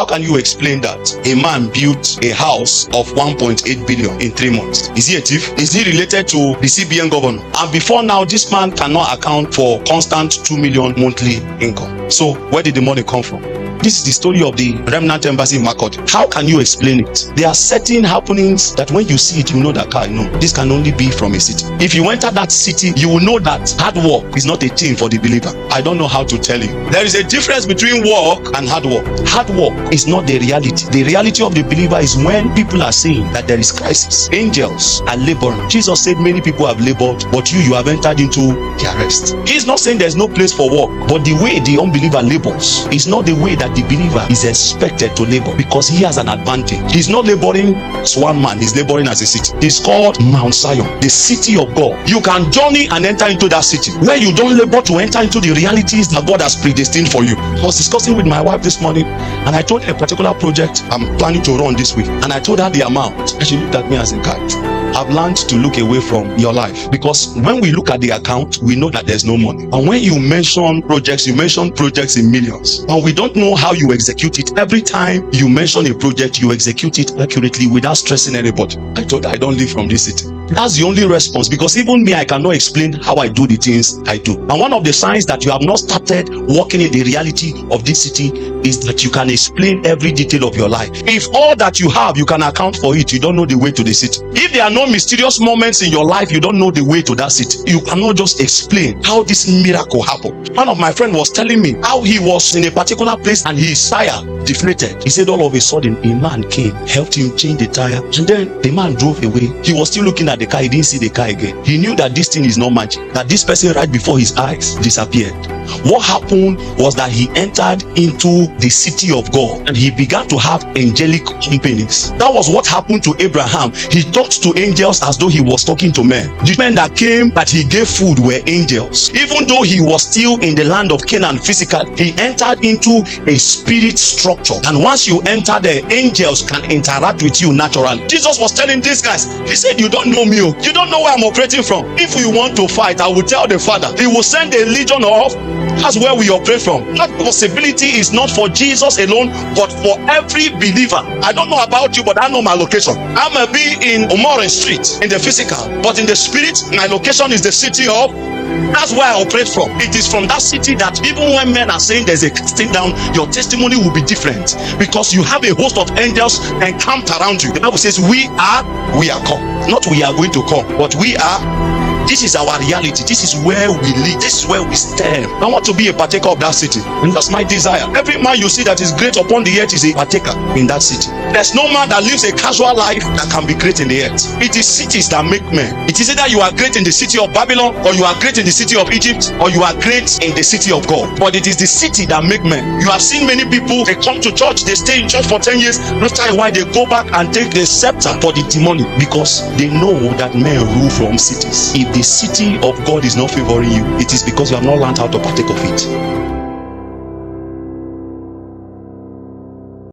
How can you explain that a man built a house of 1.8 billion in 3 months? Is he a thief? Is he related to the CBN governor? And before now, this man cannot account for constant 2 million monthly income. So where did the money come from? This is the story of the remnant embassy in Makurdi. How can you explain it? There are certain happenings that when you see it, you know that no, this can only be from a city. If you enter that city, you will know that hard work is not a thing for the believer. I don't know how to tell you. There is a difference between work and hard work. Hard work is not the reality. The reality of the believer is when people are saying that there is crisis. Angels are laboring. Jesus said many people have labored, but you have entered into their rest. He's not saying there's no place for work, but the way the unbeliever labors is not the way that the believer is expected to labor, because he has an advantage. He's not laboring as one man, he's laboring as a city. It's called Mount Zion, the city of God. You can journey and enter into that city where you don't labor to enter into the realities that God has predestined for you. I was discussing with my wife this morning, and I told her a particular project I'm planning to run this week, and I told her the amount, and she looked at me as a guide. I've learned to look away from your life, because when we look at the account, we know that there's no money. And when you mention projects in millions, and we don't know how you execute it. Every time you mention a project, you execute it accurately without stressing anybody. I told her I don't live from this city. That's the only response, because even me, I cannot explain how I do the things I do. And one of the signs that you have not started working in the reality of this city is that you can explain every detail of your life. If all that you have, you can account for it, you don't know the way to the city. If there are no mysterious moments in your life, you don't know the way to that city. You cannot just explain how this miracle happened. One of my friends was telling me how he was in a particular place and his tire deflated. He said all of a sudden a man came, helped him change the tire, and then the man drove away. He was still looking at the car, he didn't see the car again. He knew that this thing is not magic, that this person right before his eyes disappeared. What happened was that he entered into the city of God and he began to have angelic companies. That was what happened to Abraham. He talked to angels as though he was talking to men. The men that came that he gave food were angels. Even though he was still in the land of Canaan physically, he entered into a spirit structure. And once you enter there, angels can interact with you naturally. Jesus was telling these guys, he said, you don't know me, you don't know where I'm operating from. If we want to fight, I will tell the Father, he will send a legion of. That's where we operate from. That possibility is not for Jesus alone, but for every believer. I don't know about you, but I know my location. I may be in Omorin Street in the physical, but in the spirit, my location is the city of. That's where I operate from. It is from that city that even when men are saying there's a casting down, your testimony will be different, because you have a host of angels encamped around you. The Bible says we are come. Not we are going to come, but we are. This is our reality. This is where we live. This is where we stand. I want to be a partaker of that city, and that's my desire. Every man you see that is great upon the earth is a partaker in that city. There's no man that lives a casual life that can be great in the earth. It is cities that make men. It is either you are great in the city of Babylon, or you are great in the city of Egypt, or you are great in the city of God. But it is the city that make men. You have seen many people, they come to church, they stay in church for 10 years, after a while they go back and take the scepter for the demonic, because they know that men rule from cities. If the city of God is not favoring you, it is because you have not learned how to partake of it.